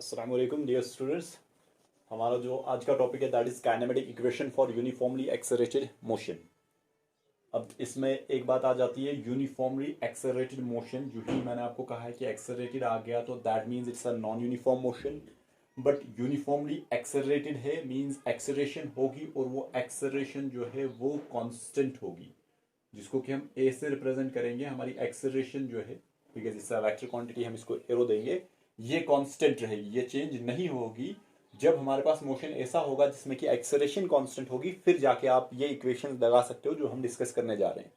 अस्सलाम वालेकुम dear students. हमारा जो आज का टॉपिक है that is kinematic equation for uniformly accelerated motion. अब इसमें एक बात आ जाती है, यूनिफॉर्मली एक्सेलरेटेड मोशन। जो ही मैंने आपको कहा है कि एक्सेलरेटेड आ गया तो that means it's a non uniform motion, but uniformly accelerated है मीन्स एक्सेलरेशन होगी और वो एक्सेलरेशन जो है वो कांस्टेंट होगी, जिसको कि हम ए से रिप्रेजेंट करेंगे। हमारी एक्सेलरेशन जो है, बिकॉज इससे वेक्टर क्वांटिटी हम इसको एरो देंगे, ये कांस्टेंट रहेगी, ये चेंज नहीं होगी। जब हमारे पास मोशन ऐसा होगा जिसमें कि एक्सेलरेशन कांस्टेंट होगी, फिर जाके आप ये इक्वेशन लगा सकते हो जो हम डिस्कस करने जा रहे हैं।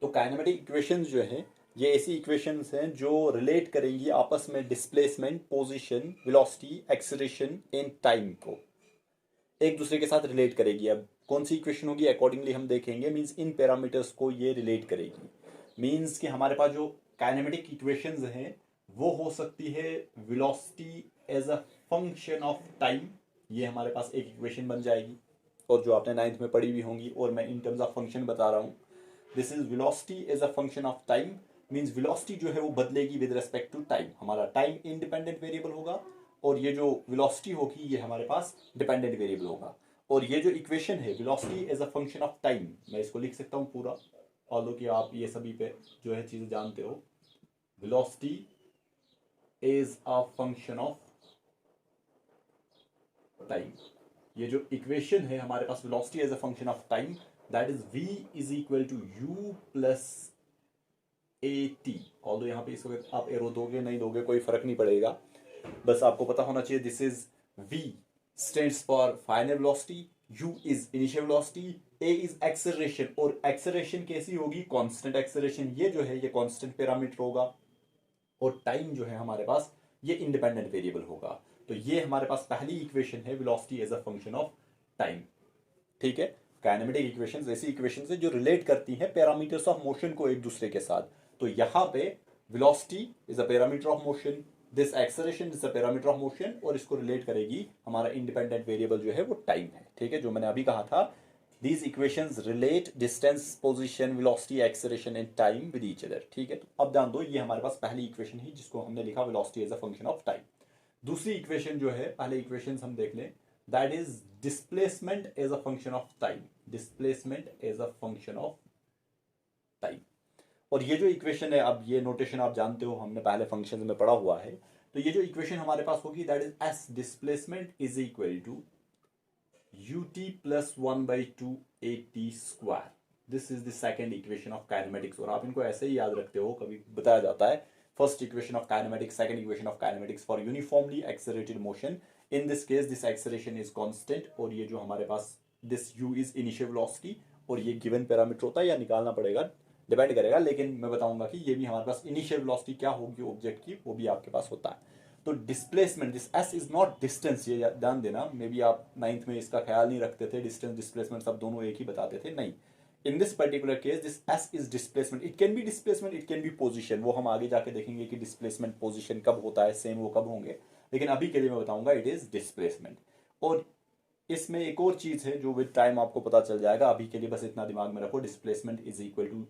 तो काइनेमेटिक इक्वेशंस जो है ये ऐसी इक्वेशंस हैं जो रिलेट करेंगी आपस में displacement, position, velocity, acceleration in time को एक दूसरे के साथ रिलेट करेगी। अब कौन सी इक्वेशन होगी अकॉर्डिंगली हम देखेंगे। मींस इन पैरामीटर्स को ये रिलेट करेगी। मींस कि हमारे पास जो काइनेमेटिक इक्वेशंस हैं वो हो सकती है velocity as a function of time, ये हमारे पास एक इक्वेशन बन जाएगी, और जो आपने नाइन्थ में पढ़ी हुई होंगी, और मैं इन टर्म्स ऑफ फंक्शन बता रहा हूँ। This is velocity as a function of time. Means velocity जो है वो बदलेगी विद रिस्पेक्ट टू टाइम। हमारा टाइम इंडिपेंडेंट वेरिएबल होगा और ये जो वेलोसिटी होगी ये हमारे पास डिपेंडेंट वेरिएबल होगा। और ये जो इक्वेशन है velocity as a function of time, मैं इसको लिख सकता हूँ पूरा, ऑल्दो कि आप ये सभी पे जो है चीजें जानते हो। Velocity is a function of time. ये जो इक्वेशन है हमारे पास velocity as a function of time, that is v is equal to u plus a t. Although यहाँ पे इस वक्त आप एरो दोगे नहीं दोगे कोई फर्क नहीं पड़ेगा, बस आपको पता होना चाहिए this is v stands for final velocity, u is initial velocity, a is acceleration. और एक्सेलरेशन कैसी होगी? Constant acceleration. ये जो है ये कांस्टेंट पैरामीटर होगा, और टाइम जो है हमारे पास ये इंडिपेंडेंट वेरिएबल होगा। तो ये हमारे पास पहली इक्वेशन है velocity as a function of time. ठीक है, काइनेमेटिक इक्वेशंस ऐसी इक्वेशंस है जो रिलेट करती हैं पैरामीटर्स ऑफ मोशन को एक दूसरे के साथ। तो यहां पे velocity is a parameter of motion, this acceleration is a parameter of motion, और इसको रिलेट करेगी हमारा इंडिपेंडेंट वेरिएबल जो है वो टाइम है। ठीक है, जो मैंने अभी कहा था, these equations relate distance, position, velocity, acceleration and time with each other। ठीक है, तो अब ध्यान दो, ये हमारे पास पहली इक्वेशन है जिसको हमने लिखा velocity as a function of time। दूसरी इक्वेशन जो है, पहले इक्वेशन हम देख लें, that is displacement as a function of time. Displacement as a function of time. और ये जो इक्वेशन है, अब ये नोटेशन आप जानते हो, हमने पहले फंक्शन में पढ़ा हुआ है। तो ये जो इक्वेशन हमारे पास होगी that is S displacement is equal to ut plus 1/2 at square. This is the second equation of kinematics. और आप इनको ऐसे ही याद रखते हो, कभी बताया जाता है first equation of kinematics, second equation of kinematics for uniformly accelerated motion. In this case this acceleration is constant, और ये जो हमारे पास this u is initial velocity, और ये गिवन पैरामीटर होता है या निकालना पड़ेगा, डिपेंड करेगा, लेकिन मैं बताऊंगा कि ये भी हमारे पास इनिशियल वेलोसिटी क्या होगी ऑब्जेक्ट की, वो भी आपके पास होता है। तो displacement, this S is not distance, ये ध्यान देना, मे बी आप नाइन्थ में इसका ख्याल नहीं रखते थे, डिस्टेंस डिस्प्लेसमेंट सब दोनों एक ही बताते थे, नहीं। In this particular case this S is displacement. It can be displacement, it can be position, वो हम आगे जाके देखेंगे कि डिस्प्लेसमेंट पोजीशन कब होता है, सेम वो कब होंगे, लेकिन अभी के लिए मैं बताऊंगा इट इज डिस्प्लेसमेंट। और इसमें एक और चीज है जो विद टाइम आपको पता चल जाएगा, अभी के लिए बस इतना दिमाग में रखो, displacement is equal to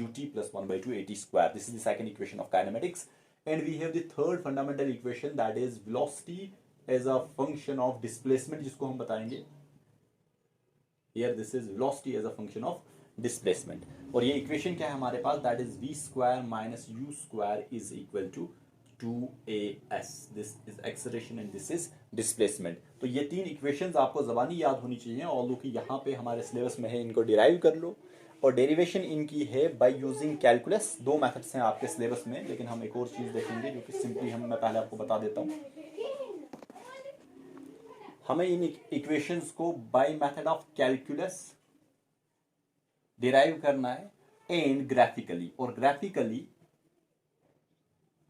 ut plus 1/2 at square। This is the second equation of kinematics, and we have the third fundamental equation that is velocity as a function of displacement, जिसको हम बताएंगे here this is velocity as a function of displacement। और ये equation क्या है हमारे पास, that is v square minus u square is equal to 2as। this is acceleration and this is displacement। तो ये तीन इक्वेशंस आपको जबानी याद होनी चाहिए, ऑल्दो कि यहाँ पे हमारे सिलेबस में है, इनको डिराइव कर लो। और डेरिवेशन इनकी है बाय यूजिंग कैलकुलस। दो मेथड्स हैं आपके सिलेबस में, लेकिन हम एक और चीज देखेंगे जो कि सिंपली मैं पहले आपको बता देता हूँ। हमें इन इक्वेशंस को by method of calculus derive करना है एंड ग्राफिकली। और ग्राफिकली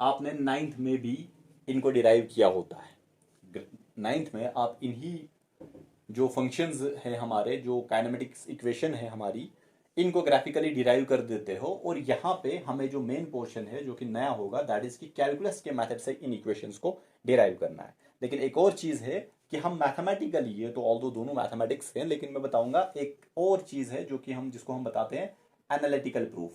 आपने नाइन्थ में भी इनको डिराइव किया होता है। नाइन्थ में आप इन्हीं जो फंक्शंस हैं हमारे, जो काइनेमेटिक्स इक्वेशन है हमारी, इनको ग्राफिकली डिराइव कर देते हो। और यहाँ पे हमें जो मेन पोर्शन है जो कि नया होगा, दैट इज कि कैलकुलस के मेथड से इन इक्वेशंस को डिराइव करना है। लेकिन एक और चीज है कि हम मैथमेटिकली, ये तो ऑल्दो दोनों मैथमेटिक्स हैं, लेकिन मैं बताऊंगा एक और चीज है जो कि हम जिसको हम बताते हैं एनालिटिकल प्रूफ।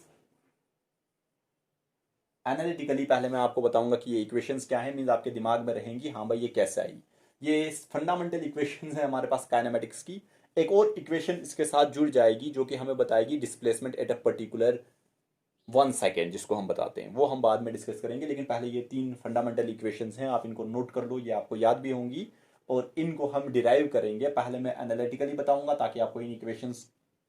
एनालिटिकली पहले मैं आपको बताऊंगा कि ये इक्वेशंस क्या है, मीन्स आपके दिमाग में रहेंगी हाँ भाई ये कैसे आई। ये फंडामेंटल इक्वेशंस है हमारे पास काइनेमेटिक्स की। एक और इक्वेशन इसके साथ जुड़ जाएगी जो कि हमें बताएगी displacement at a particular 1 second, जिसको हम बताते हैं, वो हम बाद में डिस्कस करेंगे। लेकिन पहले ये 3 फंडामेंटल इक्वेशंस हैं, आप इनको नोट कर लो, ये आपको याद भी होंगी और इनको हम डिराइव करेंगे। पहले मैं एनालिटिकली बताऊंगा ताकि आपको इन इक्वेशंस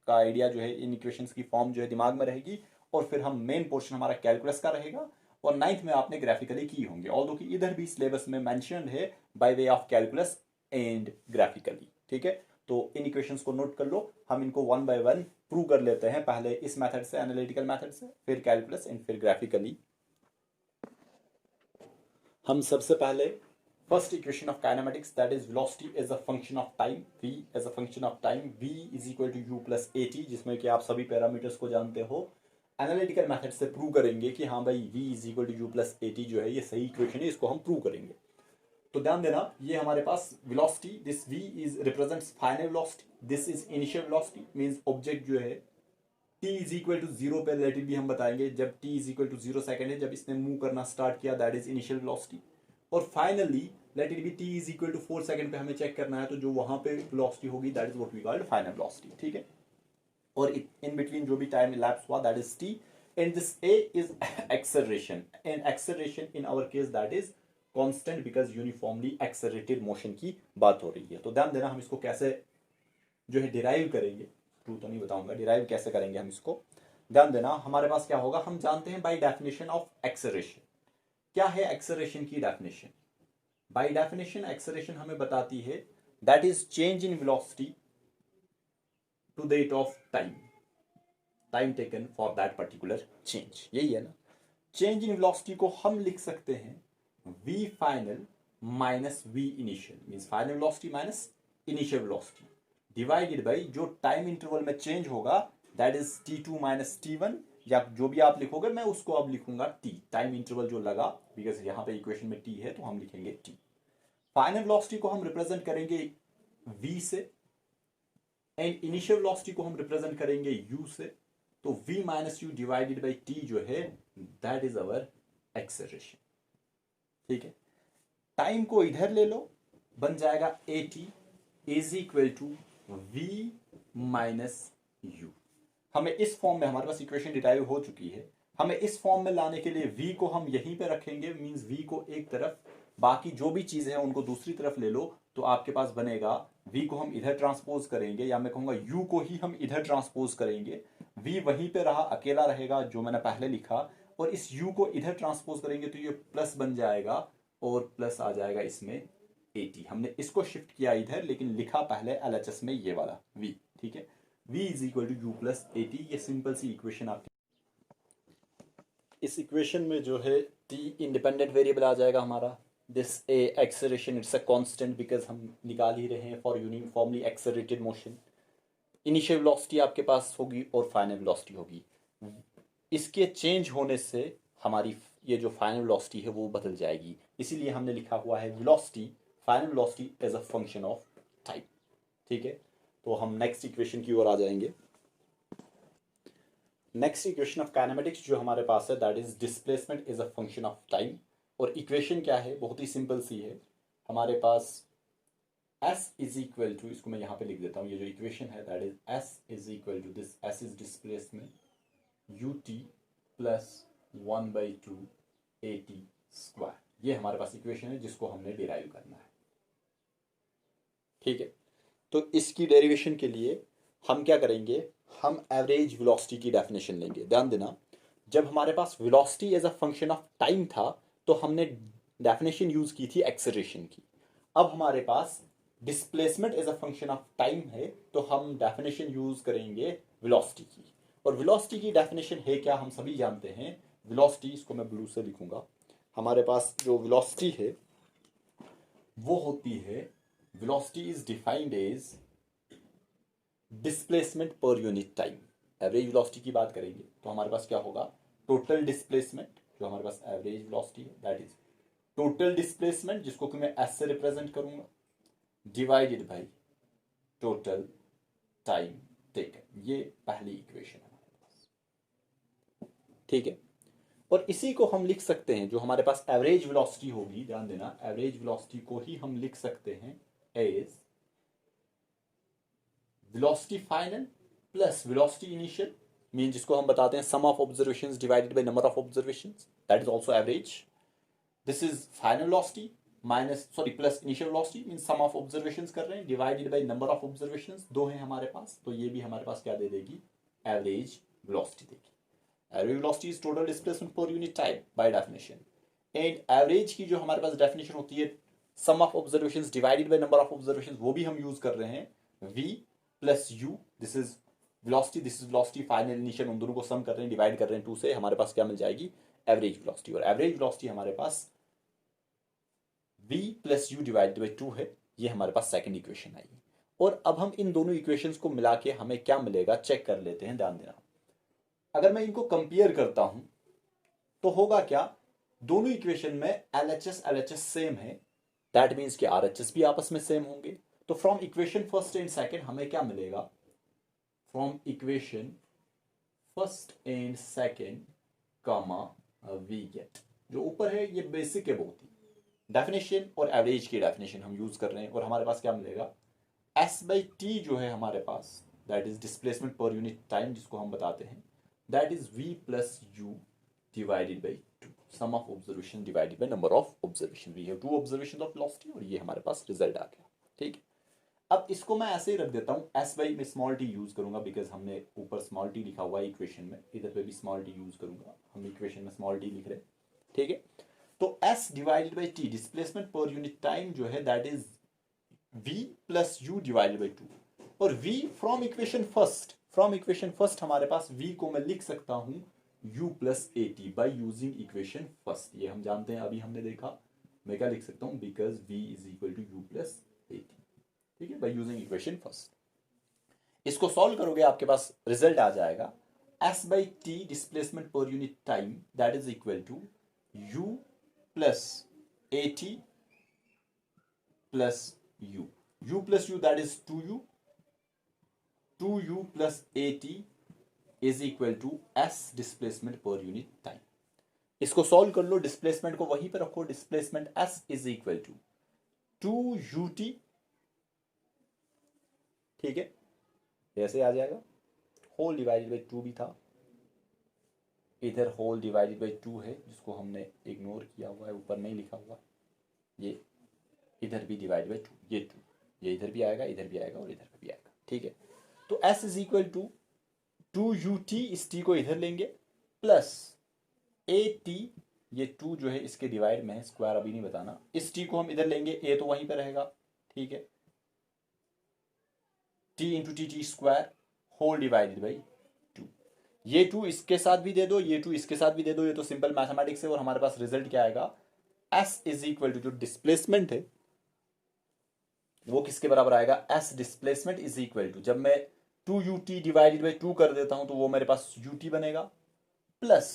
का आइडिया जो है, इन इक्वेशंस की फॉर्म जो है दिमाग में रहेगी, और फिर हम मेन पोर्शन हमारा कैलकुलस का रहेगा और 9th में आपने ग्राफिकली की होंगे, ऑल्दो कि इधर भी सिलेबस में मेंशन्ड है by way of calculus and graphically. ठीक है, तो इन इक्वेशंस को नोट कर लो, हम इनको वन बाय वन प्रूव कर लेते हैं, पहले इस मेथड से, एनालिटिकल मेथड से, फिर कैलकुलस एंड फिर ग्राफिकली। हम सबसे पहले first equation of kinematics, that is velocity as a function of time, v as a function of time, v is equal to u plus at, जिसमें कि आप सभी पैरामीटर्स को जानते हो। एनालिटिकल मेथड से प्रूव करेंगे कि हाँ भाई v is equal to u plus at जो है ये सही इक्वेशन है, इसको हम प्रूव करेंगे। तो ध्यान देना, ये हमारे पास velocity, this v is represents final velocity, this is initial velocity, means object जो है t इज इक्वल टू 0 पे, लेट इट भी हम बताएंगे, जब t is equal to 0 second है, जब इसने मूव करना स्टार्ट किया, दैट इज इनिशियल वेलोसिटी। और finally let it be t is equal to 4 second पे हमें चेक करना है, तो जो वहां पे वेलोसिटी होगी that is what we called final velocity. ठीक है, और इन बिटवीन जो भी टाइम इलैप्स हुआ that is t, and this a is acceleration, and acceleration in our case that is constant because uniformly accelerated motion की बात हो रही है। तो ध्यान देना, हम इसको कैसे जो है डिराइव करेंगे, प्रूव तो नहीं बताऊंगा, डिराइव कैसे करेंगे हम इसको। ध्यान देना, हमारे पास क्या होगा, हम जानते हैं बाय डेफिनेशन ऑफ एक्सेलरेशन। क्या है एक्सेलरेशन की डेफिनेशन? बाय डेफिनेशन एक्सेलरेशन हमें बताती है that is change in velocity to the rate of time, time taken for that particular change, यही है ना। चेंज इन वेलोसिटी को हम लिख सकते हैं v final minus v initial, means final velocity minus initial velocity, divided by जो time interval में चेंज होगा that is t2 minus t1, या जो भी आप लिखोगे मैं उसको अब लिखूंगा t, टाइम इंटरवल जो लगा, बिकॉज यहां पे इक्वेशन में t है तो हम लिखेंगे t। फाइनल वेलोसिटी को हम रिप्रेजेंट करेंगे v से, एंड इनिशियल वेलोसिटी को हम रिप्रेजेंट करेंगे u से, तो v minus u divided by t जो है दैट इज अवर एक्सेलरेशन। ठीक है, टाइम को इधर ले लो, बन जाएगा at is equal to v minus u. हमें इस फॉर्म में, हमारे पास इक्वेशन डिराइव हो चुकी है, हमें इस फॉर्म में लाने के लिए v को हम यहीं पे रखेंगे, मींस v को एक तरफ, बाकी जो भी चीजें हैं उनको दूसरी तरफ ले लो, तो आपके पास बनेगा v को हम इधर ट्रांसपोज करेंगे, या मैं कहूंगा u को ही हम इधर ट्रांसपोज करेंगे, v वहीं पे रहा, अकेला रहेगा जो मैंने पहले लिखा, और इस u को इधर ट्रांसपोज करेंगे तो ये प्लस बन जाएगा, और प्लस आ जाएगा इसमें at। हमने इसको शिफ्ट किया इधर, लेकिन लिखा पहले LHS में ये वाला v। ठीक है, v is equal to u plus at, ये सिंपल सी इक्वेशन आपकी। इस इक्वेशन में जो है t इंडिपेंडेंट वेरिएबल आ जाएगा हमारा, this A acceleration it's a constant because हम निकाल ही रहे हैं for uniformly accelerated motion. Initial velocity आपके पास होगी और फाइनल वेलोसिटी होगी, इसके चेंज होने से हमारी ये जो फाइनल वेलोसिटी है वो बदल जाएगी, इसीलिए हमने लिखा हुआ है velocity, final velocity as a function of time. ठीक है, तो हम नेक्स्ट इक्वेशन की ओर आ जाएंगे। नेक्स्ट इक्वेशन ऑफ काइनेमेटिक्स जो हमारे पास है that is displacement is a function of time, और इक्वेशन क्या है, बहुत ही सिंपल सी है, हमारे पास s इज इक्वल टू, इसको मैं यहाँ पे लिख देता हूँ, ये जो इक्वेशन है that is s is equal to this, s is displacement ut plus 1/2 at square, ये हमारे पास इक्वेशन है जिसको हमने डिराइव करना है। ठीक है, तो इसकी डेरिवेशन के लिए हम क्या करेंगे, हम एवरेज वेलोसिटी की डेफिनेशन लेंगे। ध्यान देना, जब हमारे पास velocity as a function of time था तो हमने डेफिनेशन यूज की थी एक्सेलरेशन की। अब हमारे पास displacement as a function of time है तो हम डेफिनेशन यूज करेंगे वेलोसिटी की, और वेलोसिटी की डेफिनेशन है क्या, हम सभी जानते हैं, वेलोसिटी, इसको मैं ब्लू से लिखूंगा, हमारे पास जो वेलोसिटी है वो होती है, velocity is defined as displacement per unit time. Average velocity की बात करेंगे तो हमारे पास क्या होगा, टोटल डिस्प्लेसमेंट, जो हमारे पास एवरेज वेलोसिटी है दैट इज टोटल डिस्प्लेसमेंट, जिसको कि मैं एस से रिप्रेजेंट करूंगा, divided by total time taken, ये पहली इक्वेशन है हमारे पास। ठीक है, और इसी को हम लिख सकते हैं, जो हमारे पास एवरेज वेलोसिटी होगी, ध्यान देना, एवरेज वेलोसिटी को ही हम लिख सकते हैं as velocity final plus velocity initial, mean जिसको हम बताते हैं sum of observations divided by number of observations, that is also average. This is final velocity minus sorry plus initial velocity, mean sum of observations कर रहे हैं divided by number of observations, दो हैं हमारे पास, तो ये भी हमारे पास क्या दे देगी, एवरेज वेलोसिटी देगी. Average velocity is total displacement per unit time by definition, and average की जो हमारे पास डेफिनेशन होती है sum of observations divided by number of observations, वो भी हम यूज कर रहे हैं v plus u, this is velocity, this is velocity final initial, उन दोनों को सम कर रहे हैं, डिवाइड कर रहे हैं 2 से, हमारे पास क्या मिल जाएगी, एवरेज वेलोसिटी. और एवरेज वेलोसिटी हमारे पास v plus u divided by 2 है, ये हमारे पास सेकंड इक्वेशन आई. और अब हम इन दोनों इक्वेशंस को मिला के हमें क्या मिलेगा चेक कर लेते हैं. ध्यान देना, अगर मैं इनको कंपेयर करता हूं तो होगा क्या, दोनों इक्वेशन में LHS सेम है, दैट मीन्स कि RHS भी आपस में सेम होंगे. तो from equation first and second हमें क्या मिलेगा, from equation first and second comma we get, जो ऊपर है ये बेसिक है बहुत ही, डेफिनेशन और एवरेज की डेफिनेशन हम यूज कर रहे हैं, और हमारे पास क्या मिलेगा, S/T जो है हमारे पास, that is displacement per unit time, जिसको हम बताते हैं, that is v plus u divided by 2, sum of observation divided by number of observation. We have 2 observations of velocity और ये हमारे पास रिजल्ट आ गया. ठीक है, अब इसको मैं ऐसे ही रख देता हूँ, s बाई में स्मॉल t यूज करूंगा, बिकॉज हमने ऊपर स्मॉल t लिखा हुआ है इक्वेशन में, इधर पे भी स्मॉल t यूज करूंगा, हम इक्वेशन में स्मॉल t लिख रहे हैं. ठीक है, तो s divided by t, displacement per unit time जो है, that is v plus u divided by 2, और v फ्रॉम इक्वेशन फर्स्ट हमारे पास v को मैं लिख सकता हूं u plus a T by using equation first, ये हम जानते हैं, अभी हमने देखा, मैं क्या लिख सकता हूं, because v is equal to u plus a t. ठीक है, बाई यूजिंग इक्वेशन फर्स्ट. इसको सॉल्व करोगे आपके पास रिजल्ट आ जाएगा s by t displacement per unit time, that is equal to u plus a t plus u plus u, that is 2u plus a t is equal to s displacement per unit time. इसको solve कर लो, displacement को वहीं पे रखो, displacement s is equal to 2ut. ठीक है, ऐसे आ जाएगा, होल डिवाइडेड बाई 2 भी था, इधर होल डिवाइडेड बाई 2 है जिसको हमने इग्नोर किया हुआ है, ऊपर नहीं लिखा हुआ, ये इधर भी डिवाइड बाई 2, ये 2, ये इधर भी आएगा, इधर भी आएगा और इधर भी आएगा. ठीक है, तो s is equal to 2ut, इस t को इधर लेंगे, प्लस at, ये 2 जो है इसके डिवाइड में है, स्क्वायर अभी नहीं बताना, इस t को हम इधर लेंगे, a तो वहीं पर रहेगा. ठीक है, t into t square whole divided by 2, ये 2 इसके साथ भी दे दो, ये 2 इसके साथ भी दे दो, ये तो सिंपल मैथमेटिक्स है, और हमारे पास रिजल्ट क्या आएगा, s इज इक्वल टू, जो डिस्प्लेसमेंट है वो किसके बराबर आएगा, s displacement is equal to, जब मैं 2ut डिवाइडेड बाई 2 कर देता हूं तो वो मेरे पास ut बनेगा, plus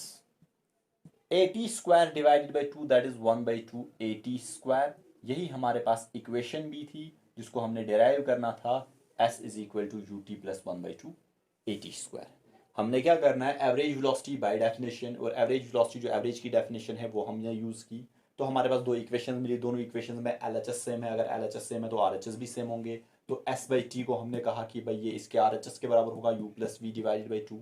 at square divided by 2, that is 1/2 at square. यही हमारे पास इक्वेशन भी थी जिसको हमने डेराइव करना था, s is equal to ut plus 1/2 at square. हमने क्या करना है, एवरेज वेलोसिटी बाय डेफिनेशन, और एवरेज वेलोसिटी जो एवरेज की डेफिनेशन है वो हमने यूज की, तो हमारे पास 2 इक्वेशन मिली, दोनों इक्वेशन में LHS सेम है, अगर LHS सेम है तो RHS भी सेम होंगे. तो s बाई टी को हमने कहा कि भाई ये इसके RHS के बराबर होगा, u plus v divided by 2.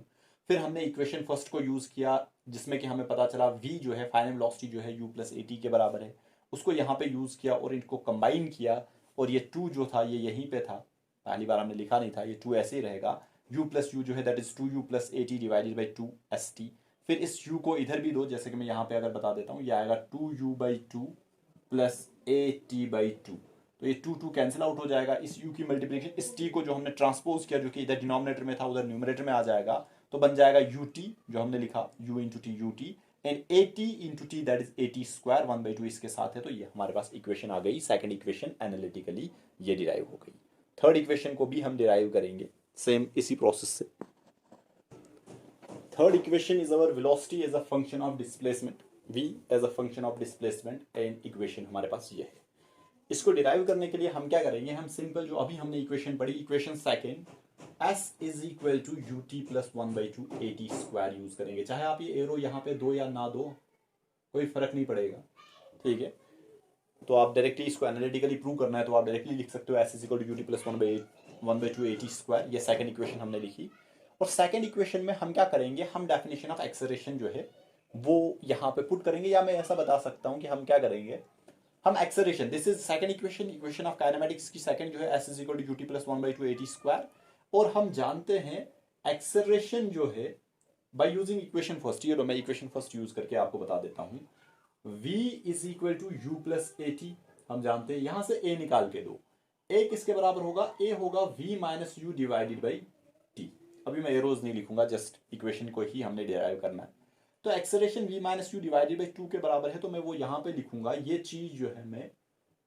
फिर हमने इक्वेशन फर्स्ट को यूज किया, जिसमें कि हमें पता चला v जो है फाइनल वेलोसिटी जो है u प्लस ए टी के बराबर है, उसको यहाँ पे यूज किया और इनको कंबाइन किया, और ये 2 जो था ये यहीं पे था, पहली बार हमने लिखा नहीं था, ये 2 ऐसे ही रहेगा, u प्लस यू जो है that is 2u plus a T divided by 2st. फिर इस u को इधर भी दो, जैसे कि मैं यहाँ पे अगर बता देता हूँ, ये आएगा 2u by 2 plus a T by 2, तो ये 2 कैंसिल आउट हो जाएगा, इस u की मल्टीप्लिकेशन इस t को जो हमने ट्रांसपोज किया, जो कि इधर डिनोमिनेटर में था उधर न्यूमरेटर में आ जाएगा, तो बन जाएगा ut, जो हमने लिखा u into T ut, and A T into T, that is A T square 1/2 इसके साथ है, तो ये हमारे पास इक्वेशन आ गई. सेकंड इक्वेशन एनालिटिकली ये डिराइव हो गई. थर्ड इक्वेशन को भी हम डिराइव करेंगे सेम इसी प्रोसेस से. Third equation is our velocity as a function of displacement, v as a function of displacement, and equation हमारे पास ये है. इसको डिराइव करने के लिए हम क्या करेंगे, हम सिंपल जो अभी हमने इक्वेशन पढ़ी, equation second s is equal to u t plus 1/2 AT square use करेंगे। चाहे आप ये एरो यहाँ पे दो या ना दो, कोई फर्क नहीं पड़ेगा, ठीक है। तो आप डायरेक्टली इसको एनालिटिकली प्रूव करना है तो आप डायरेक्टली लिख सकते हो s is equal to u t plus 1/2 AT square. ये सेकंड इक्वेशन हमने लिखी। और सेकंड इक्वेशन में हम क्या करेंगे, हम डेफिनेशन ऑफ एक्सेलरेशन जो है वो यहाँ पे पुट करेंगे, या मैं ऐसा बता सकता हूँ कि हम क्या करेंगे, हम acceleration, this is second equation, equation of kinematics की सेकंड जो है s is equal to u t plus 1/2 AT square. और हम जानते हैं एक्सेलरेशन जो है बाय यूजिंग इक्वेशन फर्स्ट, ये लो मैं इक्वेशन फर्स्ट यूज करके आपको बता देता हूँ। v is equal to u plus AT, हम जानते हैं, यहां से a निकाल के दो, a किसके बराबर होगा, a होगा v minus u divided by t। अभी मैं एरोज नहीं लिखूंगा, जस्ट इक्वेशन को ही हमने डिराइव करना है। तो acceleration v minus u divided by 2 के बराबर है, तो मैं वो यहां पे लिखूंगा। ये चीज जो है मैं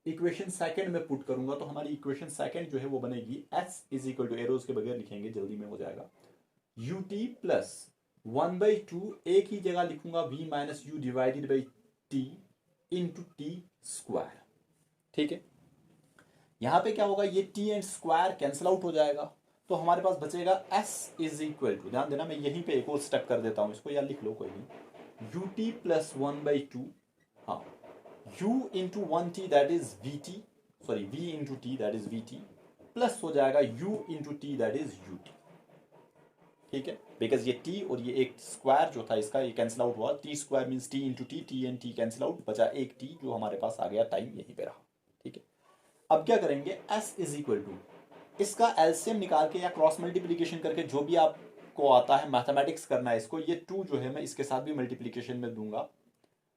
इक्वेशन सेकंड में पुट करूंगा, तो हमारी इक्वेशन सेकंड जो है वो बनेगी s is equal to, arrows के बगैर लिखेंगे जल्दी में हो जाएगा, यू टी प्लस 1/2, एक ही जगह लिखूंगा v minus u divided by t into t square, ठीक है। यहां पे क्या होगा, ये t and square cancel out हो जाएगा, तो हमारे पास बचेगा s इज इक्वल टू, ध्यान देना मैं यहीं पे एक और स्टेप कर देता हूं इसको, या लिख लो कोई नहीं, यू टी प्लस 1/2, हाँ, u into 1t that is we T, sorry v into T that is we T, plus हो जाएगा u into T that is U T, ठीक है। बिकॉज ये t और ये एक स्क्वायर जो था इसका ये कैंसिल आउट हुआ, t square means t into T, t and t cancel out, बचा एक t जो हमारे पास आ गया, टाइम यहीं पे रहा, ठीक है। अब क्या करेंगे, s इज इक्वल टू, इसका एलसीएम निकाल के या क्रॉस मल्टीप्लीकेशन करके, जो भी आपको आता है मैथमेटिक्स करना है इसको, ये 2 जो है मैं इसके साथ भी मल्टीप्लीकेशन में दूंगा,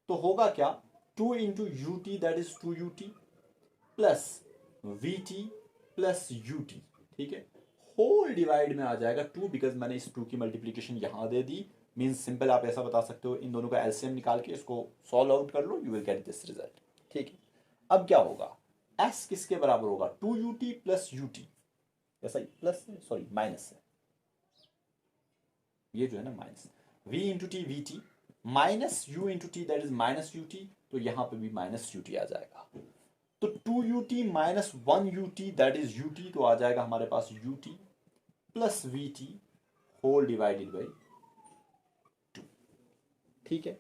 तो होगा क्या, 2 into U T that is 2 you t plus we T plus U T, ठीक है, होल डिवाइड में आ जाएगा 2, बिकॉज मैंने इस 2 की मल्टीप्लीकेशन यहां दे दी। मीन्स सिंपल आप ऐसा बता सकते हो, इन दोनों का एलसीएम निकाल के इसको सॉल्व आउट कर लो, you will get this result, ठीक है। अब क्या होगा, s किसके बराबर होगा, 2ut प्लस ut, ऐसा ही प्लस है, सॉरी माइनस है, ये जो है ना minus, v into T V T minus u into T that is minus ut, तो यहां पे भी माइनस ut आ जाएगा, तो 2ut minus 1ut that is ut, तो आ जाएगा हमारे पास ut plus vt whole divided by 2, ठीक है।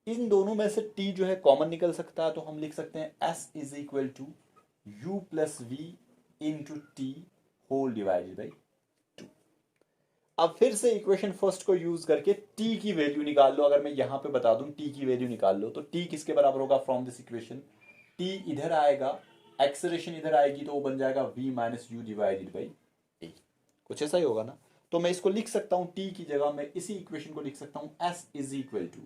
इन दोनों में से t जो है कॉमन निकल सकता है, तो हम लिख सकते हैं s is equal to u plus v into t whole divided by 2। अब फिर से इक्वेशन फर्स्ट को यूज करके t की वैल्यू निकाल लो। अगर मैं यहां पे बता दूं t की वैल्यू निकाल लो, तो t किसके बराबर होगा, फ्रॉम दिस इक्वेशन t इधर आएगा, एक्सेलरेशन इधर आएगी, तो वो बन जाएगा v minus u divided by a, कुछ ऐसा ही होगा ना। तो मैं इसको लिख सकता हूं t की जगह मैं इसी इक्वेशन को लिख सकता हूं s is equal to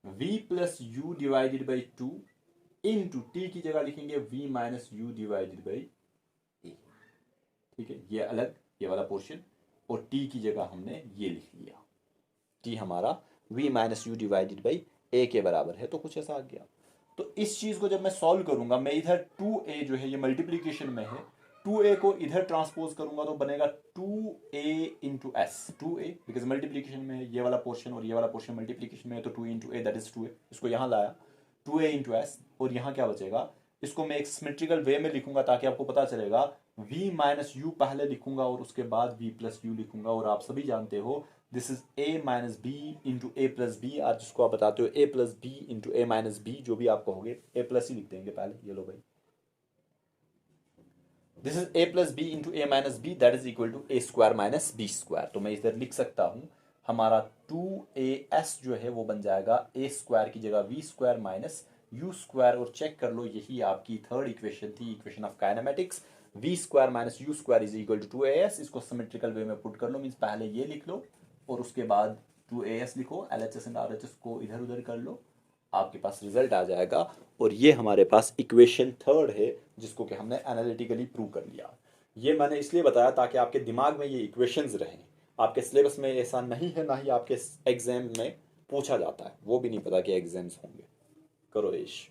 v plus u divided by 2 into t की जगह लिखेंगे v minus u divided by a, ठीक है। ये अलग, ये वाला पोर्शन, और t की जगह हमने ये लिख लिया, t हमारा v minus u divided by a के बराबर है, तो कुछ ऐसा आ गया। तो इस चीज को जब मैं सॉल्व करूंगा, मैं इधर 2a जो है ये मल्टीप्लीकेशन में है, 2a को इधर ट्रांसपोज करूंगा तो बनेगा 2a into S, 2a because multiplication में है, ये वाला पोर्शन और ये वाला पोर्शन मल्टीप्लीकेशन में है, तो 2 into A that is 2a, इसको यहां लाया 2a इंटू एस, और यहां क्या बचेगा, इसको मैं एक सिमेट्रिकल वे में लिखूंगा ताकि आपको पता चलेगा, v माइनस यू पहले लिखूंगा और उसके बाद v प्लस यू लिखूंगा, और आप सभी जानते हो this is a minus b into a plus b, आज जिसको आप बताते हो a plus b into a minus b, जो भी आप कहोगे a प्लस ही लिख देंगे पहले, ये लो भाई, this is a plus b into a minus b that is equal to a square minus b square. तो मैं इधर लिख सकता हूं हमारा 2as जो है वो बन जाएगा a स्क्वायर की जगह v square minus u square, और चेक कर लो यही आपकी थर्ड इक्वेशन थी, equation of kinematics, v square minus u square is equal to 2as। इसको सिमेट्रिकल वे में पुट कर लो, मीन्स पहले ये लिख लो और उसके बाद 2as लिखो, LHS एंड RHS को इधर उधर कर लो, आपके पास रिजल्ट आ जाएगा। और ये हमारे पास इक्वेशन थर्ड है जिसको कि हमने एनालिटिकली प्रूव कर लिया। ये मैंने इसलिए बताया ताकि आपके दिमाग में ये इक्वेशंस रहें, आपके सिलेबस में ऐसा नहीं है, ना ही आपके एग्जाम में पूछा जाता है, वो भी नहीं पता कि एग्जाम्स होंगे, करो इश।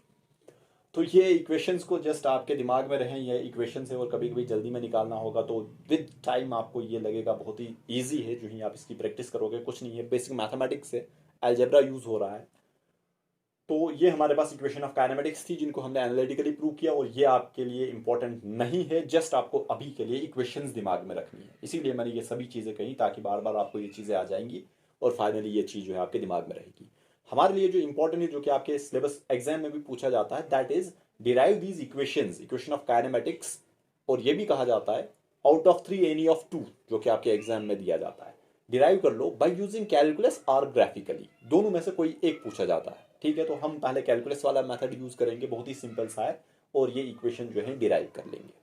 तो ये इक्वेशंस को जस्ट आपके दिमाग में रहें, ये इक्वेशंस है और कभी कभी जल्दी में निकालना होगा तो विद टाइम आपको ये लगेगा बहुत ही ईजी है, जो ही आप इसकी प्रैक्टिस करोगे, कुछ नहीं है, बेसिक मैथमेटिक्स है, अलजेब्रा यूज हो रहा है, तो ये हमारे पास इक्वेशन ऑफ काइनेमेटिक्स थी जिनको हमने एनालिटिकली प्रूव किया, और ये आपके लिए इंपॉर्टेंट नहीं है, जस्ट आपको अभी के लिए इक्वेशंस दिमाग में रखनी है, इसीलिए मैंने ये सभी चीज़ें कही ताकि बार बार आपको ये चीज़ें आ जाएंगी और फाइनली ये चीज़ जो है आपके दिमाग में रहेगी। हमारे लिए जो इंपॉर्टेंट है, जो कि आपके सिलेबस एग्जाम में भी पूछा जाता है, that is derive these equations, equation of kinematics, और ये भी कहा जाता है आउट ऑफ 3 एनी ऑफ 2, जो कि आपके एग्जाम में दिया जाता है। डिराइव कर लो बाय यूजिंग कैलकुलस और ग्राफिकली, दोनों में से कोई एक पूछा जाता है। ठीक है, तो हम पहले कैलकुलस वाला मेथड यूज करेंगे, बहुत ही सिंपल सा है, और ये इक्वेशन जो है डिराइव कर लेंगे।